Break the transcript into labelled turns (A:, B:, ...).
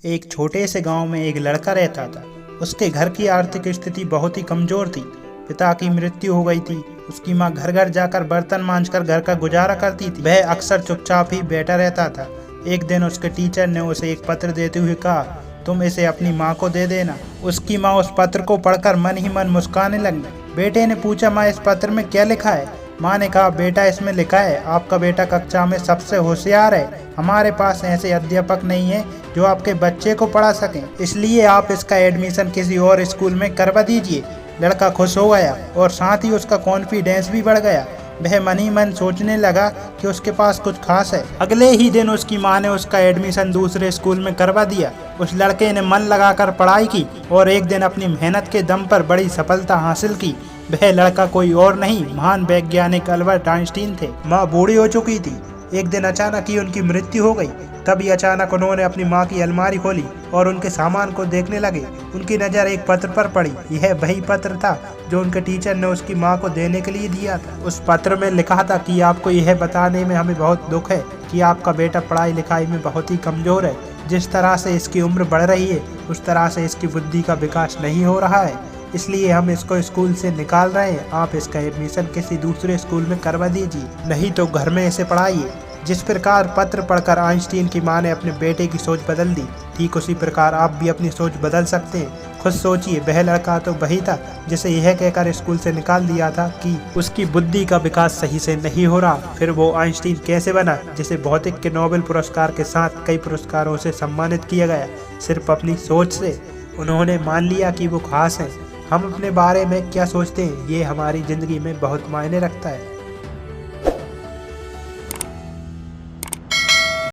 A: एक छोटे से गांव में एक लड़का रहता था। उसके घर की आर्थिक स्थिति बहुत ही कमजोर थी। पिता की मृत्यु हो गई थी। उसकी माँ घर घर जाकर बर्तन मांजकर घर का गुजारा करती थी। वह अक्सर चुपचाप ही बैठा रहता था। एक दिन उसके टीचर ने उसे एक पत्र देते हुए कहा, तुम इसे अपनी माँ को दे देना। उसकी माँ उस पत्र को पढ़कर मन ही मन मुस्कुराने लगी। बेटे ने पूछा, माँ इस पत्र में क्या लिखा है? माँ ने कहा, बेटा इसमें लिखा है आपका बेटा कक्षा में सबसे होशियार है। हमारे पास ऐसे अध्यापक नहीं है जो आपके बच्चे को पढ़ा सकें, इसलिए आप इसका एडमिशन किसी और स्कूल में करवा दीजिए। लड़का खुश हो गया और साथ ही उसका कॉन्फिडेंस भी बढ़ गया। वह मन ही मन सोचने लगा कि उसके पास कुछ खास है। अगले ही दिन उसकी माँ ने उसका एडमिशन दूसरे स्कूल में करवा दिया। उस लड़के ने मन लगाकर पढ़ाई की और एक दिन अपनी मेहनत के दम पर बड़ी सफलता हासिल की। वह लड़का कोई और नहीं, महान वैज्ञानिक अल्बर्ट आइंस्टीन थे। माँ बूढ़ी हो चुकी थी। एक दिन अचानक ही उनकी मृत्यु हो गई। तभी अचानक उन्होंने अपनी माँ की अलमारी खोली और उनके सामान को देखने लगे। उनकी नज़र एक पत्र पर पड़ी। यह वही पत्र था जो उनके टीचर ने उसकी माँ को देने के लिए दिया था। उस पत्र में लिखा था कि आपको यह बताने में हमें बहुत दुख है कि आपका बेटा पढ़ाई लिखाई में बहुत ही कमजोर है। जिस तरह से इसकी उम्र बढ़ रही है उस तरह से इसकी बुद्धि का विकास नहीं हो रहा है, इसलिए हम इसको स्कूल से निकाल रहे हैं। आप इसका एडमिशन किसी दूसरे स्कूल में करवा दीजिए, नहीं तो घर में इसे पढ़ाइए। जिस प्रकार पत्र पढ़कर आइंस्टीन की मां ने अपने बेटे की सोच बदल दी, ठीक उसी प्रकार आप भी अपनी सोच बदल सकते हैं। खुद सोचिए, वह लड़का तो वही था जिसे यह कहकर स्कूल से निकाल दिया था कि उसकी बुद्धि का विकास सही से नहीं हो रहा। फिर वो आइंस्टीन कैसे बना, जिसे भौतिक के नोबेल पुरस्कार के साथ कई पुरस्कारों से सम्मानित किया गया, सिर्फ अपनी सोच से। उन्होंने मान लिया कि वो खास है। हम अपने बारे में क्या सोचते हैं ये हमारी जिंदगी में बहुत मायने रखता है।